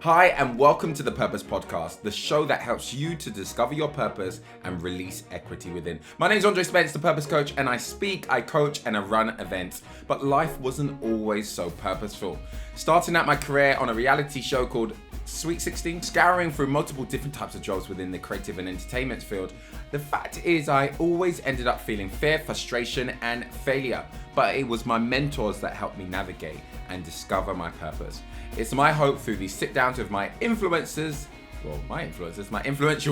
Hi, and welcome to the Purpose Podcast, the show that helps you to discover your purpose and release equity within. My name is Andre Spence, the Purpose Coach, and I speak, I coach, and I run events. But life wasn't always so purposeful. Starting out my career on a reality show called Sweet 16, scouring through multiple different types of jobs within the creative and entertainment field, the fact is I always ended up feeling fear, frustration, and failure. But it was my mentors that helped me navigate and discover my purpose. It's my hope through these sit-downs with my influential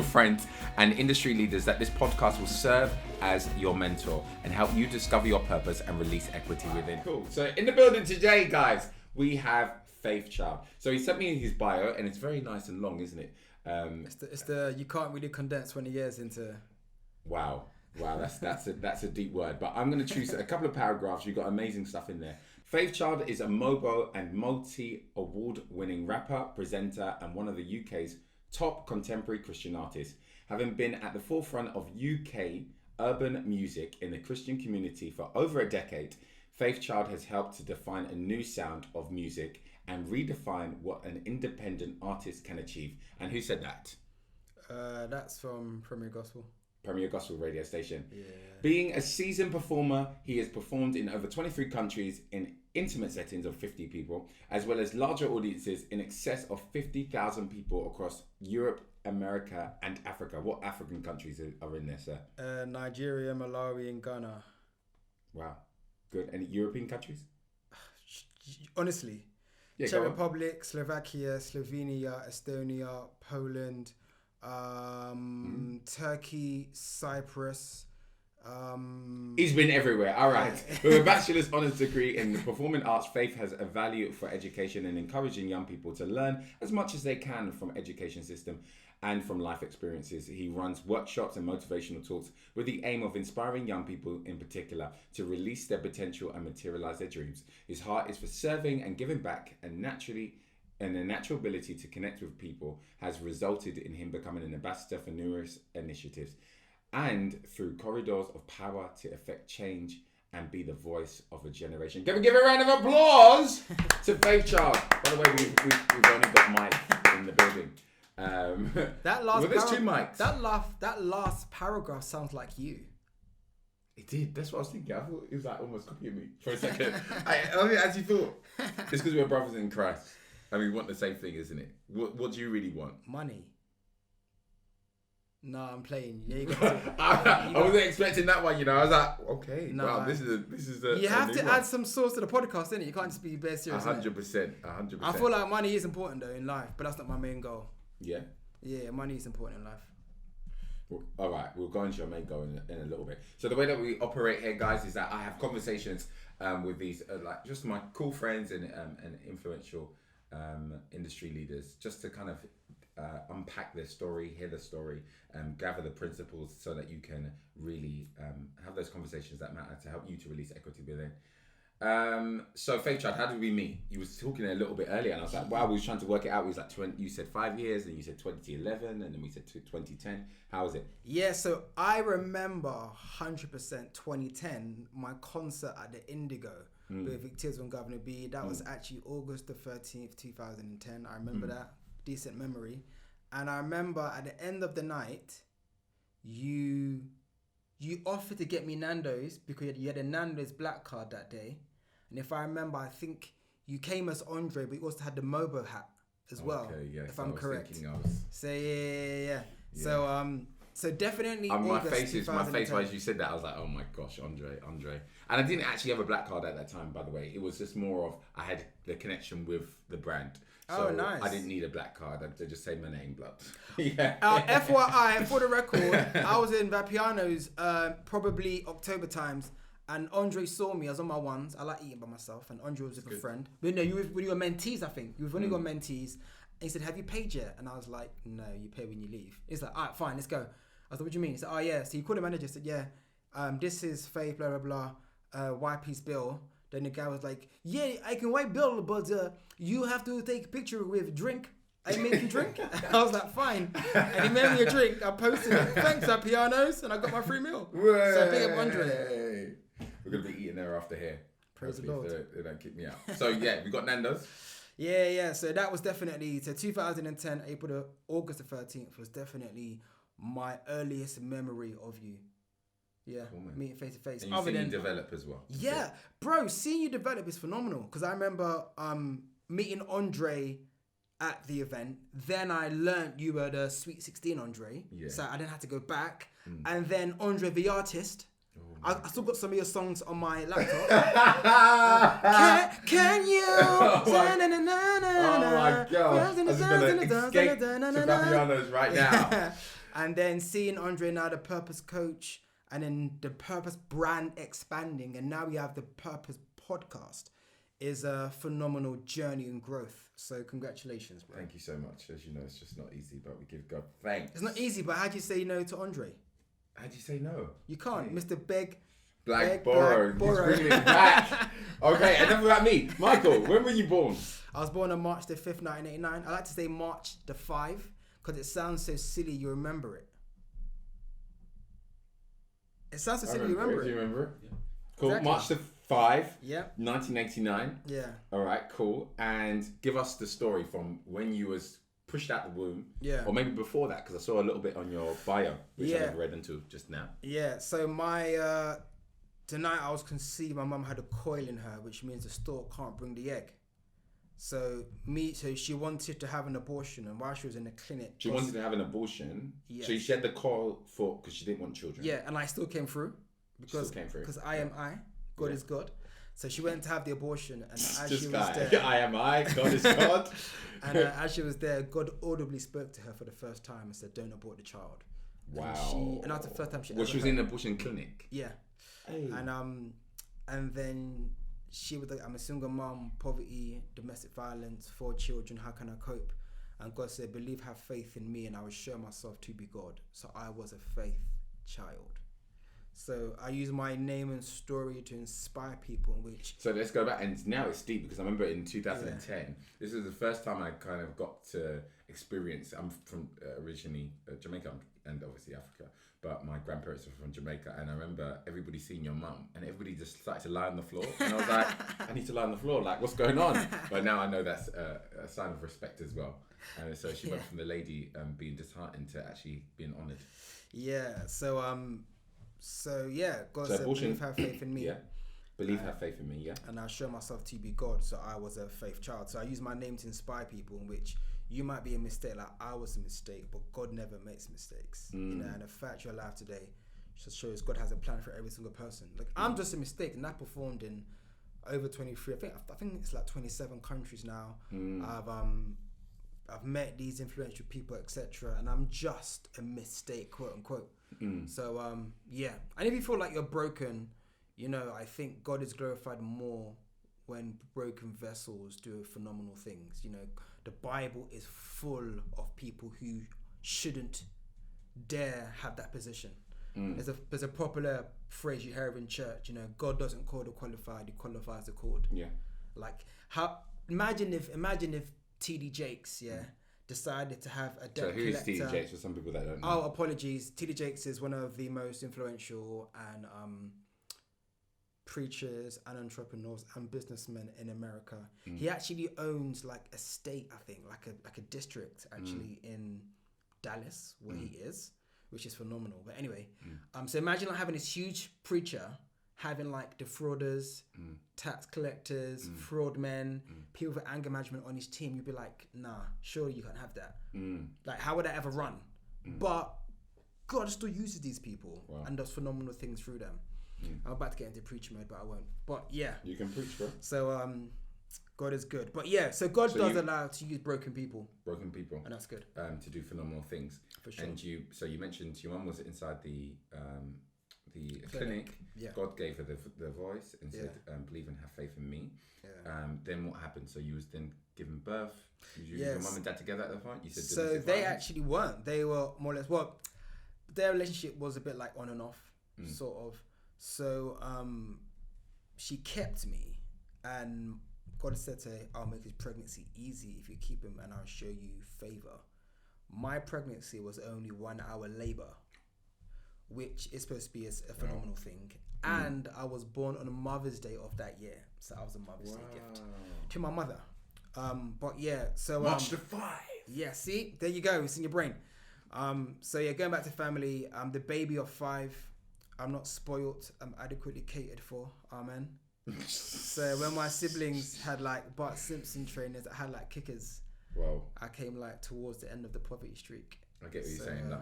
friends and industry leaders that this podcast will serve as your mentor and help you discover your purpose and release equity within. Cool. So in the building today, guys, we have Faith Child. So he sent me his bio and it's very nice and long, isn't it? It's the you can't really condense 20 years into. Wow, that's a deep word. But I'm going to choose a couple of paragraphs. You've got amazing stuff in there. Faith Child is a MOBO and multi-award-winning rapper, presenter, and one of the UK's top contemporary Christian artists. Having been at the forefront of UK urban music in the Christian community for over a decade, Faith Child has helped to define a new sound of music and redefine what an independent artist can achieve. And who said that? That's from Premier Gospel radio station. Yeah. Being a seasoned performer, he has performed in over 23 countries in intimate settings of 50 people, as well as larger audiences in excess of 50,000 people across Europe, America, and Africa. What African countries are in there, sir? Nigeria, Malawi, and Ghana. Wow. Good. Any European countries? Honestly. Yeah, Czech Republic, Slovakia, Slovenia, Estonia, Poland, Turkey, Cyprus. He's been everywhere. All right. With a bachelor's honours degree in the performing arts, Faith has a value for education and encouraging young people to learn as much as they can from education system and from life experiences. He runs workshops and motivational talks with the aim of inspiring young people in particular to release their potential and materialize their dreams. His heart is for serving and giving back, and a natural ability to connect with people has resulted in him becoming an ambassador for numerous initiatives and through corridors of power to effect change and be the voice of a generation. Can we give a round of applause to Faith Child? By the way, we've only got Mike in the building. That last there's two mics. That last paragraph sounds like you. It did. That's what I was thinking. I thought it was like almost copying me for a second. I mean, as you thought. It's because we're brothers in Christ. And we want the same thing, isn't it? What do you really want? Money. No, I'm playing. Yeah, I wasn't expecting that one, you know. I was like, okay, no, wow, this is a you have to add some sauce to the podcast, innit? You can't just be bare serious. 100%. I feel like money is important though in life, but that's not my main goal. Yeah? Yeah, money is important in life. Well, all right, we'll go into your main goal in a little bit. So the way that we operate here, guys, is that I have conversations with these, like just my cool friends and influential industry leaders, just to kind of unpack their story, hear the story, gather the principles so that you can really have those conversations that matter to help you to release equity within. So Faith Child, how did we meet? You was talking a little bit earlier and I was like, wow, we was trying to work it out. We was like, you said 5 years and you said 2011 and then we said 2010. How was it? Yeah, so I remember 100% 2010, my concert at the Indigo with Victims on Governor B. That was actually August the 13th, 2010. I remember that. Decent memory. And I remember at the end of the night, you offered to get me Nando's because you had a Nando's black card that day. And if I remember, I think you came as Andre, but you also had the MOBO hat as well. Okay, yes, if I'm correct. So yeah. So definitely my face, as you said that, I was like, oh my gosh, Andre. And I didn't actually have a black card at that time, by the way. It was just more of, I had the connection with the brand. So nice. I didn't need a black card. I just say my name, blood. Yeah. FYI, for the record, I was in Vapiano's probably October times, and Andre saw me. I was on my ones. I like eating by myself, and Andre was with a friend. But no, you were mentees, I think. You've only got mentees. And he said, have you paid yet? And I was like, no, you pay when you leave. He's like, all right, fine, let's go. I said, what do you mean? He said, oh yeah. So he called the manager, said, yeah, this is Faith, blah, blah, blah, YP's bill. Then the guy was like, yeah, I can wipe bill, but you have to take a picture with drink. I make you drink. I was like, fine. And he made me a drink. I posted it. Thanks, Pianos. And I got my free meal. Way. So big up Andre. We're going to be eating there after here. Praise the Lord. They don't kick me out. So yeah, we got Nando's. Yeah. So that was definitely 2010, August the 13th was definitely my earliest memory of you. Yeah, cool, meeting face to face. And you've seen you develop as well. Yeah, bro, seeing you develop is phenomenal. Because I remember meeting Andre at the event. Then I learned you were the Sweet 16 Andre. Yeah. So I didn't have to go back. And then Andre the artist. I still got some of your songs on my laptop. Can you? Oh my God. I'm just going to escape to Vapiano's right now. And then seeing Andre now, the Purpose Coach, and then the Purpose brand expanding, and now we have the Purpose podcast, is a phenomenal journey and growth. So congratulations, bro. Thank you so much. As you know, it's just not easy, but we give God thanks. It's not easy, but how do you say no to Andre? How do you say no? You can't, Mr. Black Borrow. He's bringing it back. Okay, enough about me. Michael, when were you born? I was born on March the 5th, 1989. I like to say March the 5th because it sounds so silly you remember it. It sounds so silly you remember it. Do you remember it? Yeah. Cool. Exactly. March the 5th, 1989. Yeah. All right, cool. And give us the story from when you was pushed out the womb. Yeah. Or maybe before that, because I saw a little bit on your bio, which I've read into just now. Yeah. So the night I was conceived, my mum had a coil in her, which means the stork can't bring the egg. So she wanted to have an abortion, and while she was in the clinic, she wanted to have an abortion. Yes. So she had the coil because she didn't want children. Yeah, and I still came through because I am I, God is God. So she went to have the abortion, and as she was there, I am I, God is God. And as she was there, God audibly spoke to her for the first time and said, "Don't abort the child." Wow. And that's the first time she. Well, she was in an abortion clinic. Yeah. Hey. And then she was like, "I'm a single mom, poverty, domestic violence, 4 children. How can I cope?" And God said, "Believe, have faith in me, and I will show myself to be God." So I was a faith child. So I use my name and story to inspire people, So let's go back, and now it's deep because I remember in 2010, this was the first time I kind of got to experience. I'm from originally Jamaica and obviously Africa, but my grandparents were from Jamaica, and I remember everybody seeing your mum, and everybody just started to lie on the floor, and I was like, I need to lie on the floor, like what's going on? But now I know that's a sign of respect as well, and so she went from the lady being disheartened to actually being honoured. Yeah. God said, "Believe, have faith in me." Yeah. Believe, have faith in me. Yeah. And I'll show myself to be God. So I was a faith child. So I use my name to inspire people, in which you might be a mistake, like I was a mistake, but God never makes mistakes. You know, and the fact you're alive today just shows God has a plan for every single person. Like I'm just a mistake, and I performed in over 23. I think it's like 27 countries now. I've met these influential people, etc., and I'm just a mistake, quote unquote. So and if you feel like you're broken, you know, I think God is glorified more when broken vessels do phenomenal things. You know, the Bible is full of people who shouldn't dare have that position. There's a popular phrase you hear in church, you know, God doesn't call the qualified, he qualifies the called. Yeah. Like imagine if TD Jakes, decided to have a debt collector. So who is TD Jakes for some people that don't know? Oh, apologies. TD Jakes is one of the most influential and preachers and entrepreneurs and businessmen in America. He actually owns like a state, I think, like a district actually in Dallas where he is, which is phenomenal. But anyway, so imagine like having this huge preacher having like defrauders, tax collectors, fraud men, people with anger management on his team. You'd be like, nah, surely you can't have that. Like, how would that ever run? But God still uses these people and does phenomenal things through them. I'm about to get into preach mode, but I won't. But yeah. You can preach, bro. So God is good. But yeah, so God does allow to use broken people. And that's good. To do phenomenal things. For sure. And you mentioned your mum was inside the clinic. Yeah. God gave her the voice and said, believe and have faith in me. Yeah. Then what happened? So you was then given birth. Your mum and dad together at the point? You said so they actually weren't. They were more or less, well, their relationship was a bit like on and off, sort of. So she kept me, and God said to her, I'll make his pregnancy easy if you keep him, and I'll show you favor. My pregnancy was only 1 hour labor, which is supposed to be a phenomenal thing. And I was born on Mother's Day of that year. So I was a Mother's Day gift to my mother. But yeah, so March to 5. yeah, see, there you go. It's in your brain. So yeah, going back to family. I'm the baby of 5. I'm not spoilt. I'm adequately catered for. Amen. So when my siblings had like Bart Simpson trainers that had like kickers, Well, I came like towards the end of the poverty streak. I get what you're saying. Like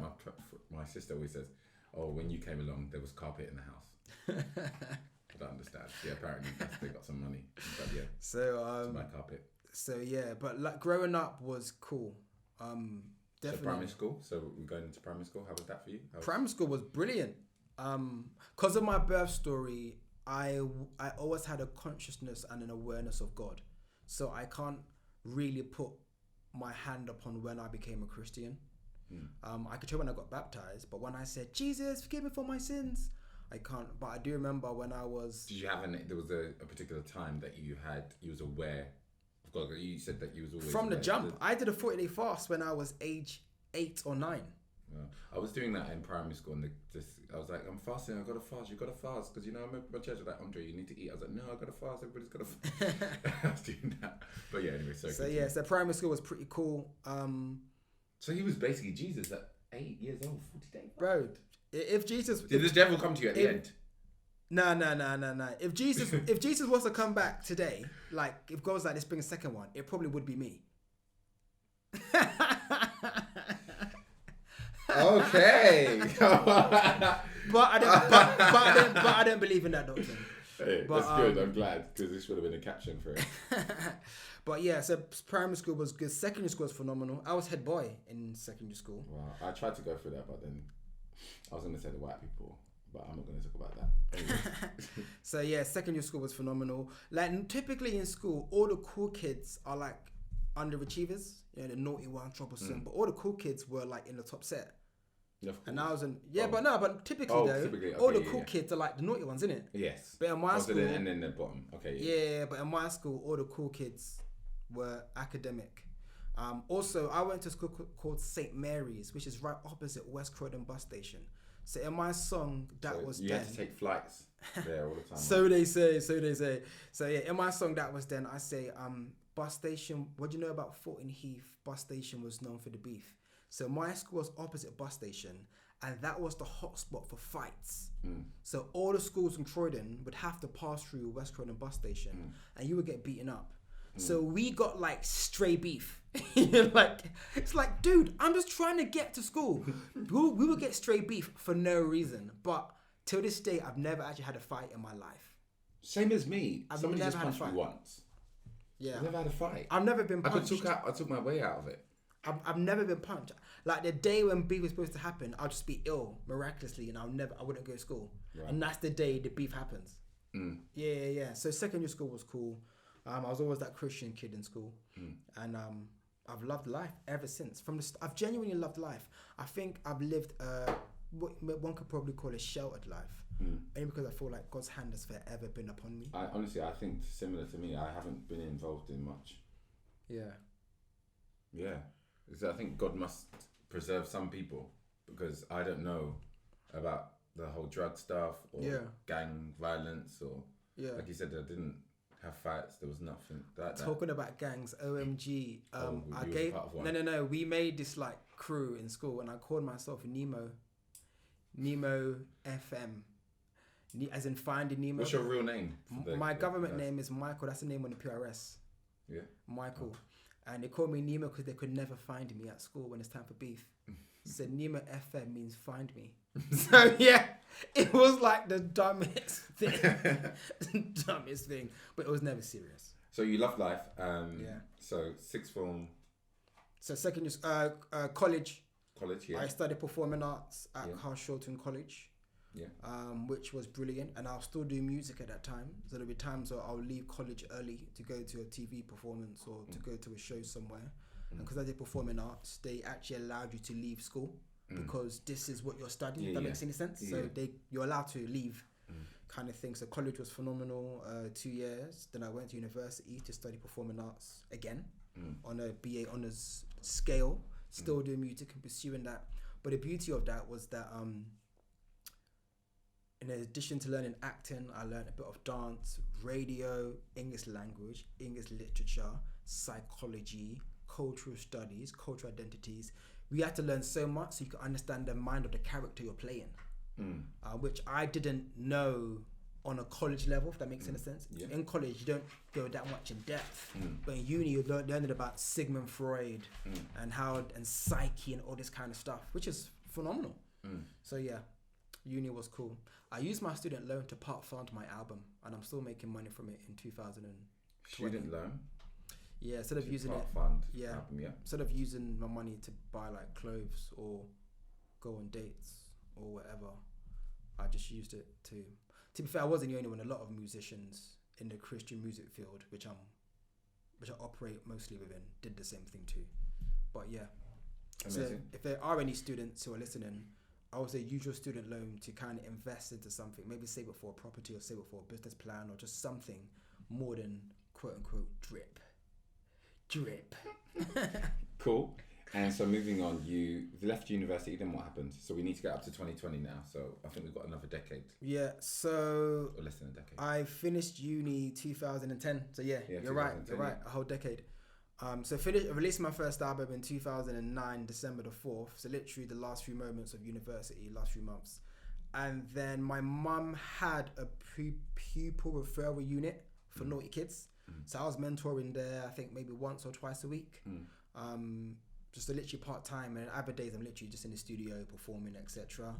my sister always says, "Oh, when you came along, there was carpet in the house." I don't understand. Yeah, apparently they got some money. But yeah, so to buy carpet. So yeah, but like growing up was cool. Definitely. So primary school. So we're going into primary school. How was that for you? Primary school was brilliant. Because of my birth story, I always had a consciousness and an awareness of God. So I can't really put my hand upon when I became a Christian. I could tell when I got baptized, but when I said, Jesus, forgive me for my sins, I can't. But I do remember when I was... Did you have there was a particular time that you was aware of God? You said that you was always... From the jump. I did a 40-day fast when I was age 8 or 9. I was doing that in primary school, and I was like, I'm fasting, I gotta fast, you gotta fast, because my church was like, Andre, you need to eat. I was like, no, I gotta fast, everybody's gotta fast. I was doing that. But yeah, anyway, so primary school was pretty cool. So he was basically Jesus at 8 years old, 40 days. Bro, if Jesus... Did the devil come to you at the end? No. If Jesus was to come back today, like, if God was like, let's bring a second one, it probably would be me. Okay. but I don't believe in that doctrine. Hey, that's good. I'm glad, because this would have been a caption for it. But yeah, so primary school was good. Secondary school was phenomenal. I was head boy in secondary school. Wow, I tried to go through that, but then I was going to say the white people, but I'm not going to talk about that. Anyway. So yeah, secondary school was phenomenal. Like typically in school, all the cool kids are like underachievers, the naughty one, troublesome. But all the cool kids were like in the top set. Yeah, and I was in but typically all the cool kids are like the naughty ones, innit? Yes. But in my school, and then the bottom. Okay. Yeah, but in my school, all the cool kids were academic. Also, I went to a school called St. Mary's, which is right opposite West Croydon bus station. So in my song, you had to take flights there all the time. So they say. So yeah, in my song that was then, I say, bus station. What do you know about Fulton Heath? Bus station was known for the beef. So my school was opposite bus station, and that was the hotspot for fights. So all the schools in Croydon would have to pass through West Croydon bus station, and you would get beaten up. So we got like stray beef. It's like, dude, I'm just trying to get to school. We would get stray beef for no reason. But till this day, I've never actually had a fight in my life. Same as me. Somebody just punched me once. Yeah, I've never had a fight. I've never been punched. I took my way out of it. I've never been punched. Like the day when beef was supposed to happen, I'll just be ill miraculously, and I wouldn't go to school. Right. And that's the day the beef happens. Yeah. So secondary school was cool. I was always that Christian kid in school, and I've loved life ever since. I've genuinely loved life. I think I've lived what one could probably call a sheltered life, only because I feel like God's hand has forever been upon me. I think similar to me. I haven't been involved in much. Yeah. Because I think God must preserve some people, because I don't know about the whole drug stuff or gang violence or like you said, I didn't have fights. There was nothing like that. Talking about gangs, OMG. No. We made this like crew in school, and I called myself Nemo FM. As in Finding Nemo. What's your real name? My government name is Michael. That's the name on the PRS. Yeah. Michael. And they called me Nemo because they could never find me at school when it's time for beef. So Nemo FM means find me. So yeah, it was like the dumbest thing, but it was never serious. So you love life. So sixth form. So secondary, college. College, yeah. I studied performing arts at Carshalton College. Yeah. Which was brilliant, and I'll still do music at that time. So there'll be times where I'll leave college early to go to a TV performance or to go to a show somewhere. And because I did performing arts, they actually allowed you to leave school because this is what you're studying. If that makes any sense. So you're allowed to leave, kind of thing. So college was phenomenal. 2 years. Then I went to university to study performing arts again on a BA honours scale. Still doing music and pursuing that. But the beauty of that was that in addition to learning acting, I learned a bit of dance, radio, English language, English literature, psychology, cultural studies, cultural identities. We had to learn so much so you could understand the mind of the character you're playing, which I didn't know on a college level, if that makes any sense. Yeah. In college, you don't go that much in depth, but in uni, you're learning about Sigmund Freud and psyche and all this kind of stuff, which is phenomenal. So yeah, uni was cool. I used my student loan to part fund my album, and I'm still making money from it in 2020. Student loan? Yeah, instead of using it, fund yeah, album, yeah. instead of using my money to buy like clothes or go on dates or whatever, I just used it to be fair, I wasn't the only one. A lot of musicians in the Christian music field, which I operate mostly within, did the same thing too. But yeah, amazing. So if there are any students who are listening, I would say use your student loan to kind of invest into something. Maybe save it for a property or save it for a business plan or just something more than quote unquote drip. Cool. And so moving on, you left university, then what happened? So we need to get up to 2020 now. So I think we've got another decade. Yeah, so... Or less than a decade. I finished uni 2010. So yeah you're right, a whole decade. Released my first album in 2009, December the 4th. So literally the last few moments of university, last few months. And then my mum had a pupil referral unit for naughty kids. So I was mentoring there, I think maybe once or twice a week. Just literally part-time, and other days I'm literally just in the studio performing, etc.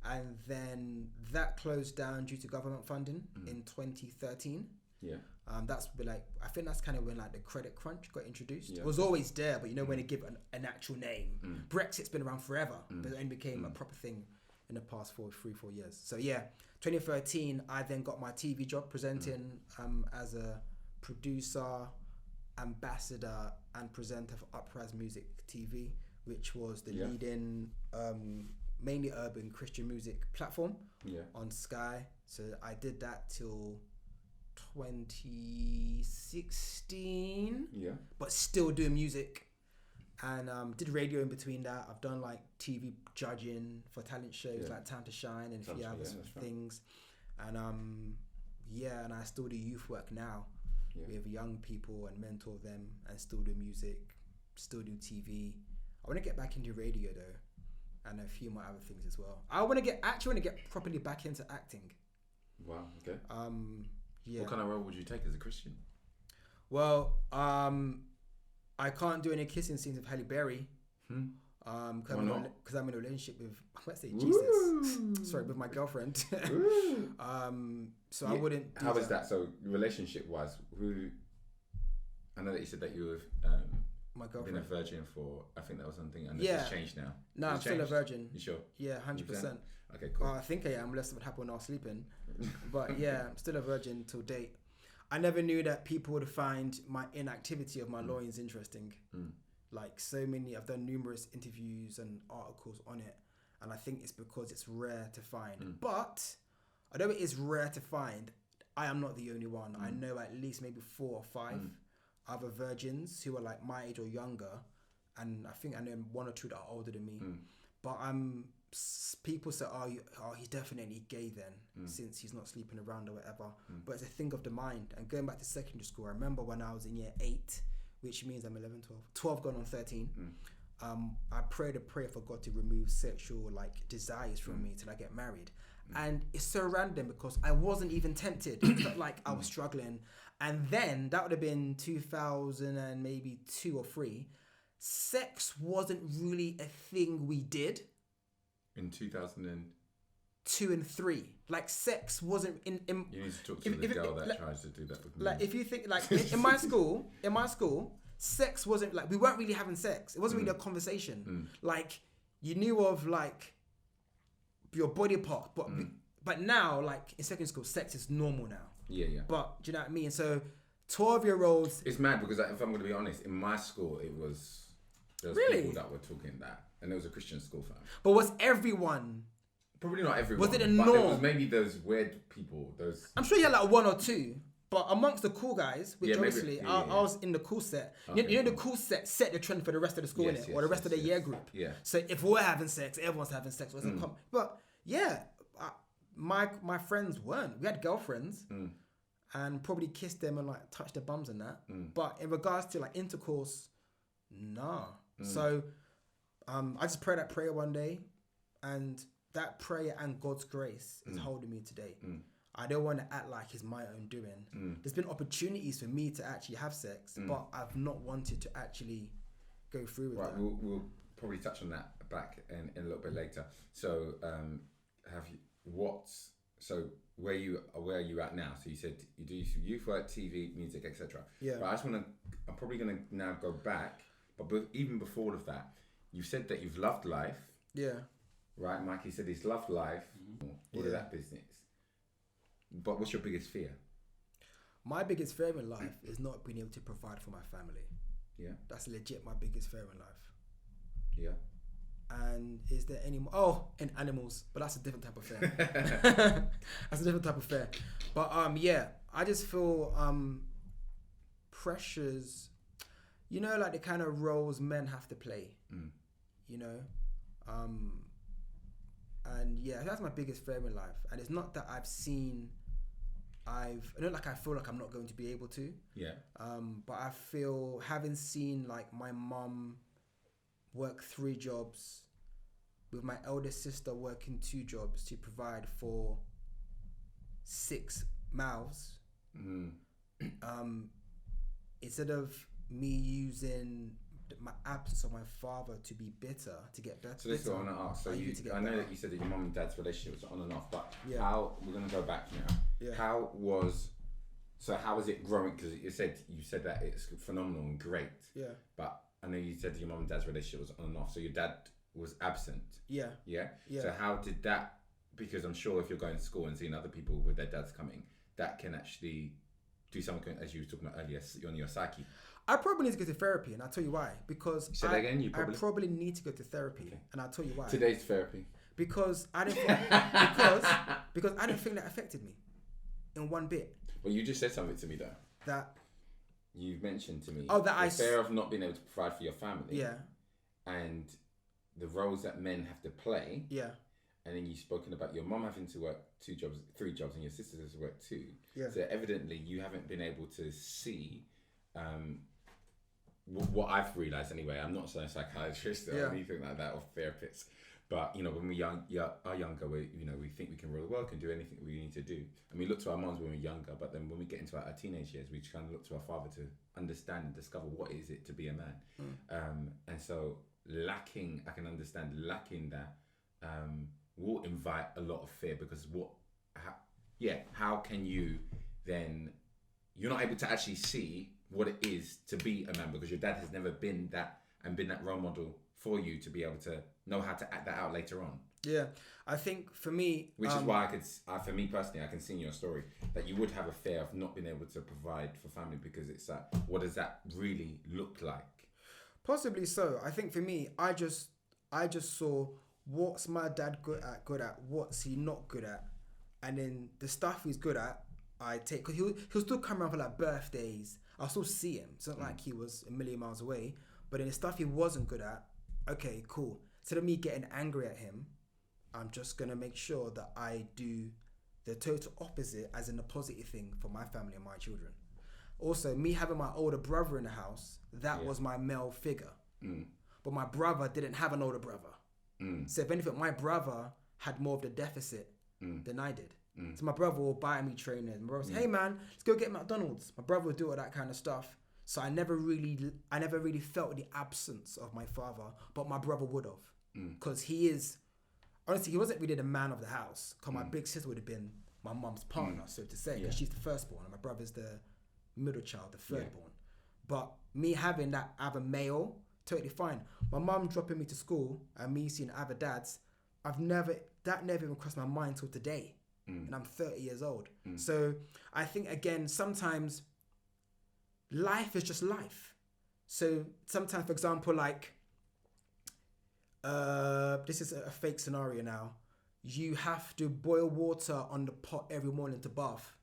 And then that closed down due to government funding in 2013. Yeah. That's like, I think that's kind of when like the credit crunch got introduced. Yeah. It was always there, but you know when they give an actual name. Brexit's been around forever, but it only became a proper thing in the past 4 years. So yeah, 2013 I then got my TV job presenting as a producer, ambassador and presenter for Uprise Music TV, which was the leading mainly urban Christian music platform on Sky. So I did that till 2016, but still doing music, and did radio in between that. I've done like TV judging for talent shows like Time to Shine and a few other things, and and I still do youth work now with young people and mentor them, and still do music, still do TV. I want to get back into radio though, and a few more other things as well. I want to get properly back into acting. Wow. Okay. Yeah. What kind of role would you take as a Christian? Well, I can't do any kissing scenes with Halle Berry. Because I'm in a relationship with, let's say, Jesus. Sorry, with my girlfriend. So I wouldn't. How is that? So relationship-wise, I know that you said that you were my girlfriend. Been a virgin for, I think that was something, and it's changed now. No, I'm still a virgin. You sure? Yeah, 100%. Okay, cool. I think I am, unless something happened when I was sleeping. But yeah, I'm still a virgin till date. I never knew that people would find my inactivity of my loins interesting. Like so many, I've done numerous interviews and articles on it, and I think it's because it's rare to find. But although it is rare to find, I am not the only one. I know at least maybe 4 or 5 other virgins who are like my age or younger, and I think I know 1 or 2 that are older than me. But people say, oh, he's definitely gay then, since he's not sleeping around or whatever. But it's a thing of the mind. And going back to secondary school, I remember when I was in year 8, which means I'm 11, 12 gone on 13. I prayed a prayer for God to remove sexual desires from me till I get married. And it's so random because I wasn't even tempted. It felt like I was struggling. And then that would have been 2000 and maybe 2 or 3. Sex wasn't really a thing we did. In 2002 and 3, like sex wasn't in you need to talk to the girl that tries to do that with me. Like if you think in my school, sex wasn't we weren't really having sex. It wasn't really a conversation. Like you knew of your body part, but now in secondary school, sex is normal now. Yeah. But do you know what I mean? So 12-year-olds. It's mad because if I'm going to be honest, in my school there was people that were talking that. And it was a Christian school, fam. But was everyone? Probably not everyone. Was it a norm? There was maybe those weird people. I'm sure you had 1 or 2. But amongst the cool guys, which obviously I was in the cool set. Okay, you know the cool set the trend for the rest of the school, innit? Or the rest of the year group. Yeah. So if we're having sex, everyone's having sex. But yeah, my friends weren't. We had girlfriends. and probably kiss them and like touch their bums and that. But in regards to like intercourse, nah. So I just prayed that prayer one day, and that prayer and God's grace is holding me today. I don't want to act like it's my own doing. There's been opportunities for me to actually have sex, but I've not wanted to actually go through with that. We'll probably touch on that back in a little bit later. So where are you at now? So you said you do youth work, TV, music, etc. Yeah. But I'm probably gonna now go back, but even before all of that, you said that you've loved life. Yeah. Right, Mikey said he's loved life. All of that business. But what's your biggest fear? My biggest fear in life is not being able to provide for my family. Yeah. That's legit my biggest fear in life. Yeah. And is there any more? Oh, and animals, but that's a different type of fear. That's a different type of fear. But yeah, I just feel pressures, you know, like the kind of roles men have to play. You know? And yeah, that's my biggest fear in life. And it's not that I don't like I feel like I'm not going to be able to. Yeah. But I feel, having seen like my mum work 3 jobs, with my eldest sister working 2 jobs to provide for 6 mouths. Instead of me using my absence of my father to be bitter, to get better. So this is what I want to ask. So I know that you said that your mum and dad's relationship was on and off, but how, we're going to go back now. Yeah. How was it growing? Because you said that it's phenomenal and great. Yeah. But I know you said that your mum and dad's relationship was on and off. So your dad was absent. Yeah. Yeah. Yeah. So how did that? Because I'm sure if you're going to school and seeing other people with their dads coming, that can actually do something, as you were talking about earlier, on your psyche. I probably need to go to therapy, and I'll tell you why. Because I probably need to go to therapy, and I'll tell you why. Today's therapy. Because I didn't because I didn't think that affected me in one bit. Well, you just said something to me though. That you've mentioned to me. Oh, that the fear of not being able to provide for your family. Yeah. And the roles that men have to play. Yeah. And then you've spoken about your mum having to work 2 jobs, 3 jobs, and your sister has to work 2. Yeah. So evidently you haven't been able to see what I've realised anyway. I'm not a psychiatrist or anything like that, or therapist. But you know, when we are younger, we think we can rule the world, can do anything we need to do, and we look to our moms when we're younger. But then when we get into our teenage years, we kind of look to our father to understand and discover what is it to be a man. And so I can understand lacking that will invite a lot of fear, because how can you then? You're not able to actually see what it is to be a man, because your dad has never been that and been that role model for you to be able to know how to act that out later on. Yeah, I think for me, which is why for me personally, I can see in your story that you would have a fear of not being able to provide for family, because it's like, what does that really look like? Possibly so. I think for me, I just saw what's my dad good at, what's he not good at, and then the stuff he's good at, I take, because he'll still come around for like birthdays. I'll still see him. It's not like he was a million miles away. But then the stuff he wasn't good at, okay, cool. Instead of me getting angry at him, I'm just gonna make sure that I do the total opposite, as in a positive thing for my family and my children. Also, me having my older brother in the house, that was my male figure. But my brother didn't have an older brother. So if anything, my brother had more of the deficit than I did. So my brother will buy me trainers. My brother would say, hey man, let's go get McDonald's. My brother would do all that kind of stuff. So I never really felt the absence of my father, but my brother would have. Because he wasn't really the man of the house. Because my big sister would have been my mum's partner, so to say, because she's the firstborn, and my brother's the middle child, the thirdborn. But me having that other male, totally fine. My mum dropping me to school and me seeing other dads, that never even crossed my mind till today. And I'm 30 years old. So I think, again, sometimes life is just life. So sometimes, for example, like, this is a fake scenario now. You have to boil water on the pot every morning to bath.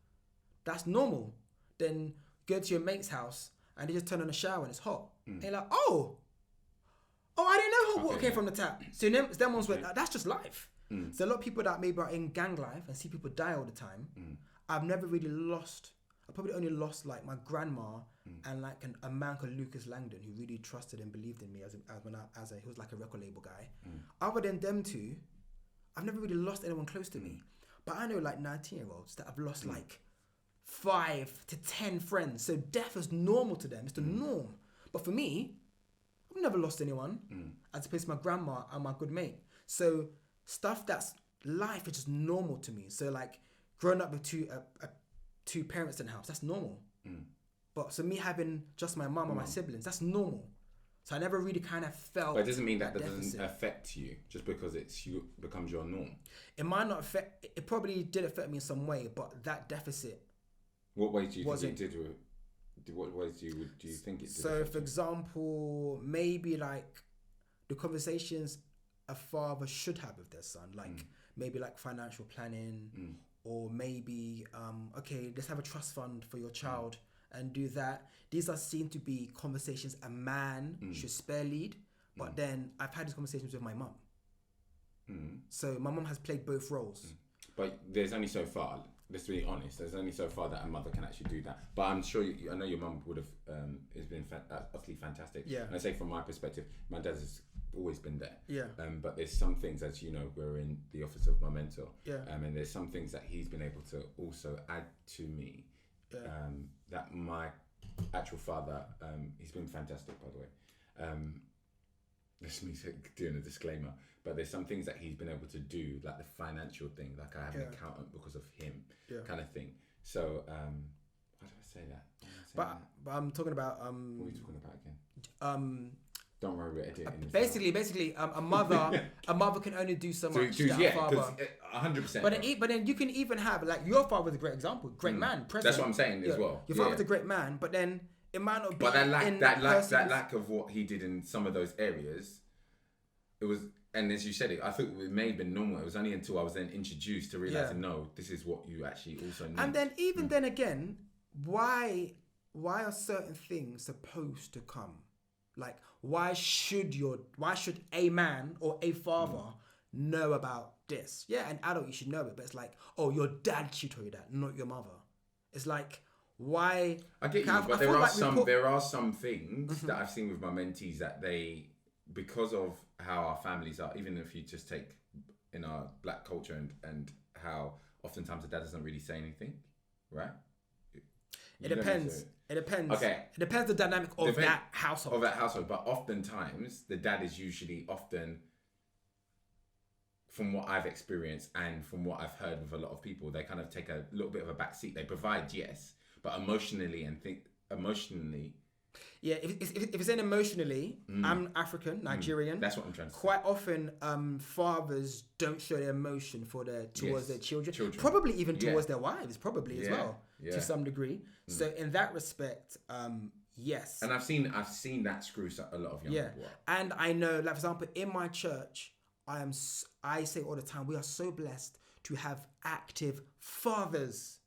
That's normal. Then go to your mate's house and they just turn on the shower and it's hot. And you're like, oh, I didn't know hot water came from the tap. So them ones were, that's just life. So a lot of people that maybe are in gang life and see people die all the time, I've never really lost. I probably only lost like my grandma and like a man called Lucas Langdon who really trusted and believed in me he was like a record label guy. Other than them two, I've never really lost anyone close to me. But I know like 19-year-olds that have lost like 5 to 10 friends. So death is normal to them. It's the norm. But for me, I've never lost anyone as opposed to my grandma and my good mate. So stuff that's life is just normal to me. So like growing up with two parents in the house, that's normal. But so me having just my mum and my siblings, that's normal. So I never really kind of felt. But it doesn't mean that deficit. doesn't affect you just because becomes your norm. It might not affect. It probably did affect me in some way, but that deficit. What ways do you think it did? What ways do you think it did? So, for example, maybe like the conversations a father should have with their son, like maybe like financial planning, or maybe okay, let's have a trust fund for your child. And do that. These are seen to be conversations a man should spare lead. But then I've had these conversations with my mum. So my mum has played both roles. But there's only so far. Let's be honest. There's only so far that a mother can actually do that. But I'm sure I know your mum would have. It's been utterly fantastic. Yeah. And I say from my perspective, my dad has always been there. Yeah. But there's some things, as you know, we're in the office of my mentor. Yeah. And there's some things that he's been able to also add to me. Yeah. That my actual father, he's been fantastic, by the way. That's me doing a disclaimer, but there's some things that he's been able to do, like the financial thing, like I have an accountant because of him, kind of thing. So, why did I say that? But I'm talking about what are you talking about again? Don't worry, we're editing. Basically, a mother can only do so much. Yeah, 100%. But then you can even have like your father's a great example, great man, president. That's what I'm saying as well. Your father's a great man, but then it might not be. But that lack of what he did in some of those areas, it was. And as you said it, I think it may have been normal. It was only until I was then introduced to realizing, no, this is what you actually also need. And then then again, why are certain things supposed to come? Like, why should a man or a father know about this? Yeah, an adult, you should know it, but it's like, oh, your dad should tell you that, not your mother. It's like, why? I get you, but there are some things that I've seen with my mentees that they, because of how our families are, even if you just take in our black culture and how oftentimes the dad doesn't really say anything, right? It depends. Okay. It depends the dynamic of that household. But oftentimes the dad is usually from what I've experienced and from what I've heard with a lot of people, they kind of take a little bit of a back seat. They provide, yes, but emotionally. Yeah, if it's in emotionally, I'm African, Nigerian. That's what I'm trying to say. Quite often, fathers don't show their emotion towards their children. Probably even towards their wives, as well, to some degree. So in that respect, yes. And I've seen that screw a lot of young people up. And I know, like for example, in my church, I say all the time, we are so blessed to have active fathers,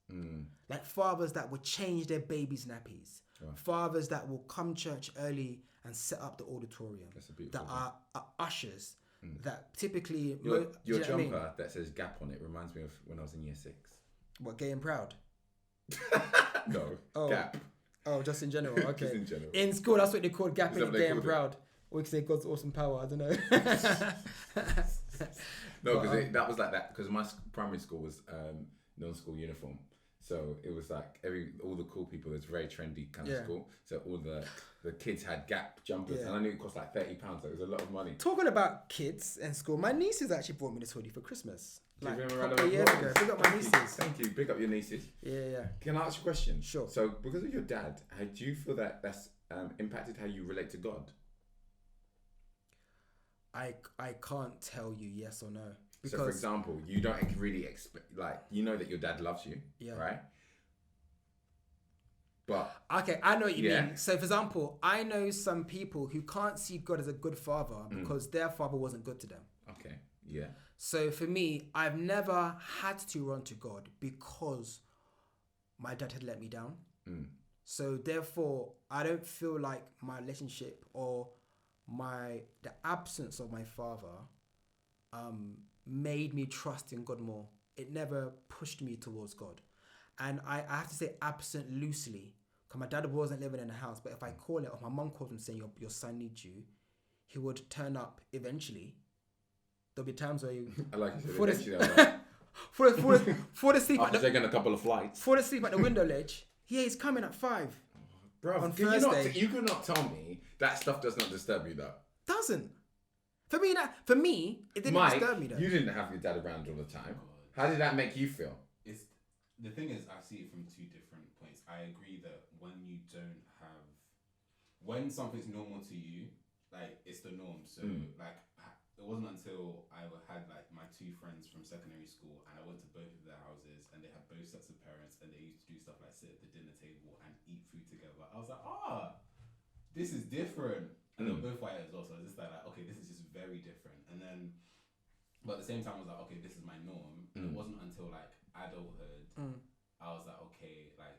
like fathers that would change their babies' nappies. Right. Fathers that will come church early and set up the auditorium. That are ushers. That typically your jumper that says Gap on it reminds me of when I was in year 6. What, Gay and Proud? No, Gap. Oh, just in general. Okay. Just in general. In school, that's what they called Gap and Gay and Proud. Or you could say God's awesome power. I don't know. No, because that was like that. Because my primary school was non-school uniform. So it was like all the cool people. It's very trendy kind of school. So all the kids had Gap jumpers, and I knew it cost like £30. So it was a lot of money. Talking about kids and school, my nieces actually brought me this hoodie for Christmas. Like a couple of years ago. Big up my nieces. Thank you. Big up your nieces. Yeah. Can I ask you a question? Sure. So because of your dad, do you feel that that's impacted how you relate to God? I can't tell you yes or no. Because, so, for example, you don't really expect, like, you know that your dad loves you, right? But okay, I know what you mean. So, for example, I know some people who can't see God as a good father because their father wasn't good to them. Okay, yeah. So, for me, I've never had to run to God because my dad had let me down. So, therefore, I don't feel like my relationship or the absence of my father made me trust in God more. It never pushed me towards God. And I have to say absent loosely, because my dad wasn't living in the house. But if I call it, or my mum calls him saying your son needs you, he would turn up eventually. There'll be times where you I like you fall said asleep after taking a couple of flights. Fall asleep at the window ledge. Yeah, he's coming at 5. Bro, on you Thursday. You could not tell me that stuff does not disturb you though. Doesn't. For me, it didn't Mike, disturb me though. You didn't have your dad around all the time. How did that make you feel? The thing is, I see it from 2 different points. I agree that when something's normal to you, like it's the norm. So like it wasn't until I had like my 2 friends from secondary school and I went to both of their houses and they had both sets of parents and they used to do stuff like sit at the dinner table and eat food together. I was like, this is different. And they were both white as well, so I was just like, okay, this is just very different. And then, but at the same time, I was like, okay, this is my norm. And it wasn't until like adulthood, I was like, okay, like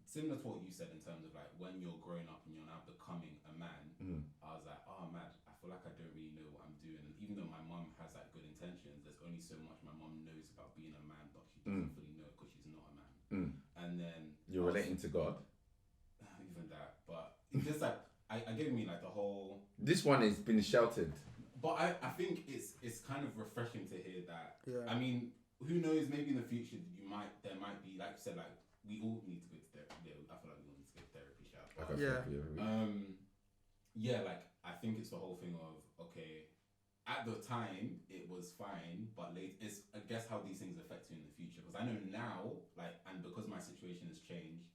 similar to what you said in terms of like when you're growing up and you're now becoming a man, I was like, oh man, I feel like I don't really know what I'm doing. And even though my mum has like good intentions, there's only so much my mum knows about being a man, but she doesn't fully know it because she's not a man. And then you're relating to God. Even that, but it's just like I get me like the whole. This one has been sheltered. But I think it's kind of refreshing to hear that. Yeah. I mean, who knows? Maybe in the future there might be, like you said, like we all need to go to therapy. Yeah, I feel like we all need to go to therapy. Yeah, like I think it's the whole thing of okay. At the time, it was fine, but it's I guess how these things affect you in the future. Because I know now, like, and because my situation has changed,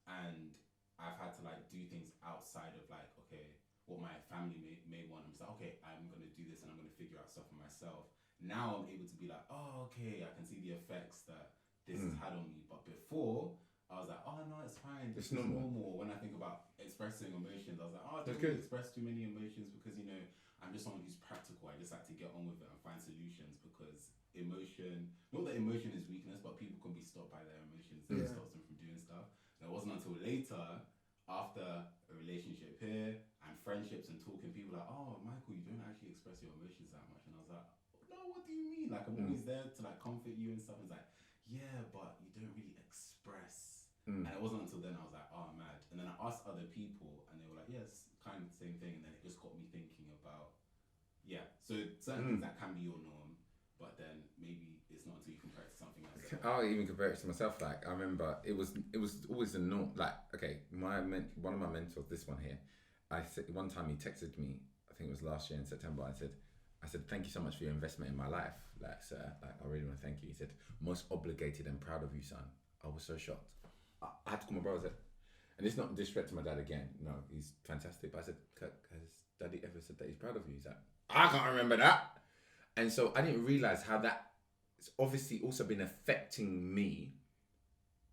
and I've had to like do things outside of like okay, what my family may want. I'm just like, okay, I'm gonna do this and I'm gonna figure out stuff for myself. Now I'm able to be like, oh, okay, I can see the effects that this has had on me. But before, I was like, oh no, it's fine. It's normal. When I think about expressing emotions, I was like, oh, I don't really express too many emotions because I'm just someone who's practical. I just like to get on with it and find solutions because emotion, not that emotion is weakness, but people can be stopped by their emotions. That stops them from doing stuff. And it wasn't until later, after a relationship here and friendships and talking, people like, oh, Michael, you don't actually express your emotions that much. And I was like, no, what do you mean? Like, I'm always there to like comfort you and stuff. And it's like, yeah, but you don't really express. And it wasn't until then I was like, oh, I'm mad. And then I asked other people and they were like, yes, kind of the same thing. And then it just got me thinking about, so certain things that can be your norm, but then maybe it's not until you compare it to something else. I'll even compare it to myself. Like I remember, it was always the norm. Like okay, one of my mentors, this one here, I said one time he texted me. I think it was last year in September. I said, thank you so much for your investment in my life. Like sir, like I really want to thank you. He said, most obligated and proud of you, son. I was so shocked. I had to call my brother. I said, and it's not disrespect to my dad again. No, he's fantastic. But I said, has Daddy ever said that he's proud of you? He's like, I can't remember that. And so I didn't realize how that it's obviously also been affecting me,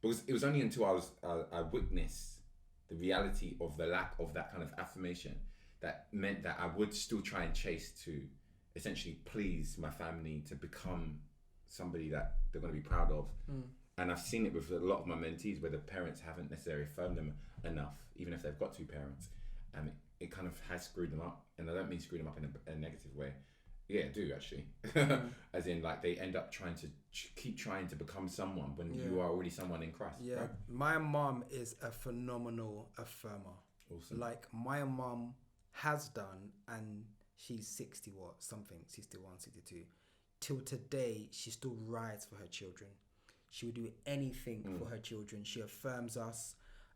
because it was only until I witnessed the reality of the lack of that kind of affirmation that meant that I would still try and chase to essentially please my family to become somebody that they're going to be proud of. And I've seen it with a lot of my mentees where the parents haven't necessarily affirmed them enough, even if they've got 2 parents, and it kind of has screwed them up. And I don't mean screw them up in a negative way. Yeah, I do actually. As in, like, they end up trying to keep trying to become someone when you are already someone in Christ. Yeah, right? My mom is a phenomenal affirmer. Awesome. Like, my mom has done, and she's 61, 62. Till today, she still rides for her children. She would do anything for her children. She affirms us.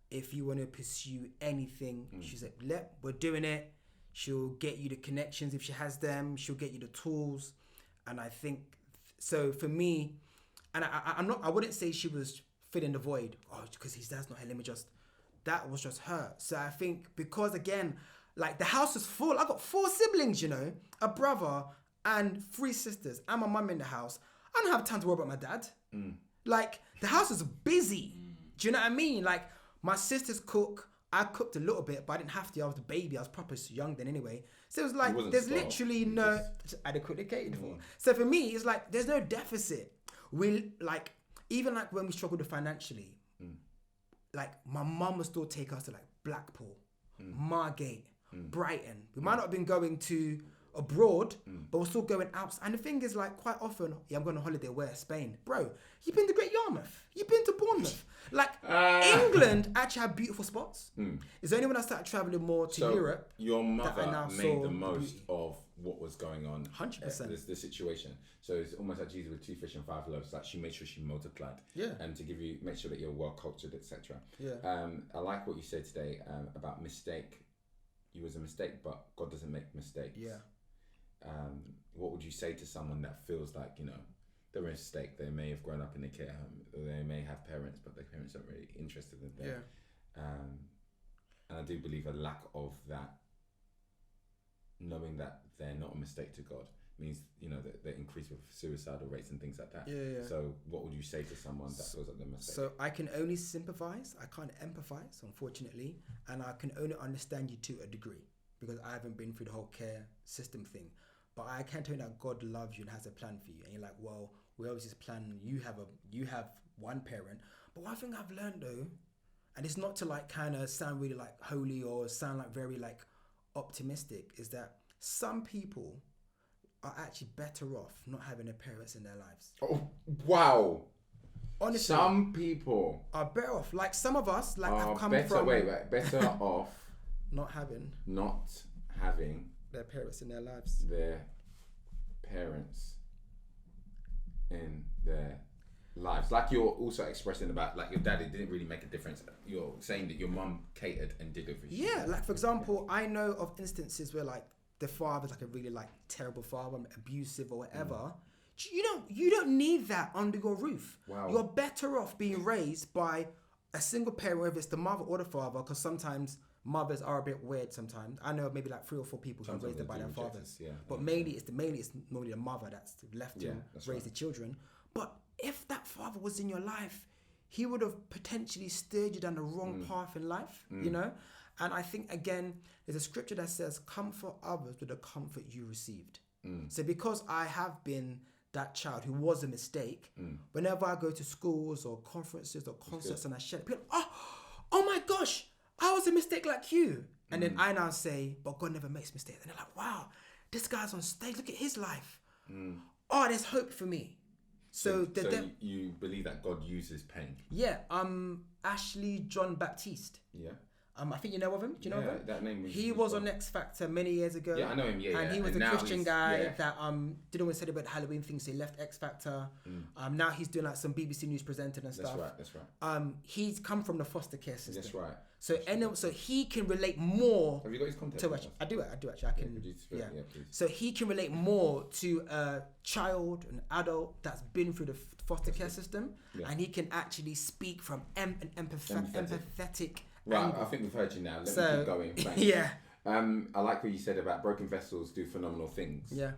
If you want to pursue anything, she's like, we're doing it. She'll get you the connections if she has them. She'll get you the tools. And I think, so for me, and I wouldn't say she was filling the void. Oh, because his dad's not here, that was just her. So I think because again, like the house is full. I got 4 siblings, a brother and 3 sisters and my mum in the house. I don't have time to worry about my dad. Like the house is busy. Do you know what I mean? Like my sisters cook. I cooked a little bit, but I didn't have to. I was a baby. I was proper young then anyway. So it was like, there's literally no adequately catered for. So for me, it's like, there's no deficit. Even like when we struggled financially, like my mum would still take us to like Blackpool, Margate, Brighton. We might not have been going to abroad, but we're still going out. And the thing is, like, quite often, I'm going on holiday, where? Spain. Bro, you've been to Great Yarmouth. You've been to Bournemouth. Like, England actually have beautiful spots. It's only when I started traveling more to Europe. Your mother now made the saw most of what was going on. 100%. The situation. So it's almost like Jesus with 2 fish and 5 loaves. Like, she made sure she multiplied. Yeah. And to make sure that you're well cultured, etc. Yeah. I like what you said today about mistake. You was a mistake, but God doesn't make mistake. Yeah. What would you say to someone that feels like, you know, they're a mistake? They may have grown up in a care home, or they may have parents, but their parents aren't really interested in them. Yeah. And I do believe a lack of that, knowing that they're not a mistake to God, means, you know, that they increase with suicidal rates and things like that. Yeah. So what would you say to someone that feels like they're a mistake? So I can only sympathize. I can't empathize, unfortunately, and I can only understand you to a degree because I haven't been through the whole care system thing. But I can tell you that God loves you and has a plan for you, and you're like, well, where was His plan? You have one parent. But one thing I've learned though, and it's not to like kind of sound really like holy or sound like very like optimistic, is that some people are actually better off not having their parents in their lives. Oh, wow. Honestly, some people are better off. Like some of us, like are I've come better, from better off not having their parents in their lives. Their parents in their lives. Like you're also expressing about like your daddy didn't really make a difference. You're saying that your mum catered and did everything. Yeah, like for example, I know of instances where like the father's like a really like terrible father, abusive or whatever. You don't need that under your roof. Wow. You're better off being raised by a single parent, whether it's the mother or the father, because sometimes mothers are a bit weird sometimes. I know maybe like 3 or 4 people who are raised by their fathers. Yeah, but mainly it's normally the mother that's left to raise the children. But if that father was in your life, he would have potentially steered you down the wrong path in life, you know? And I think, again, there's a scripture that says, comfort others with the comfort you received. So because I have been that child who was a mistake, whenever I go to schools or conferences or concerts and I share, people, oh my gosh, I was a mistake like you. And then I now say, but God never makes mistakes. And they're like, wow, this guy's on stage, look at his life. Oh, there's hope for me. So you believe that God uses pain? Yeah, Ashley John Baptiste. Yeah. I think you know of him. Do you know of him? That name. He was on X Factor many years ago. Yeah, I know him. Yeah, and he was a Christian guy that didn't want to celebrate Halloween things. So he left X Factor. Now he's doing like some BBC News presenter and stuff. That's right. He's come from the foster care system. That's right. So he can relate more. Have you got his contact? I do actually. I can. Yeah, please. So he can relate more to a child, an adult that's been through the foster care system, and he can actually speak from an empathetic. Right, angle. I think we've heard you now. Let me keep going. Thanks. Yeah. I like what you said about broken vessels do phenomenal things. Yeah.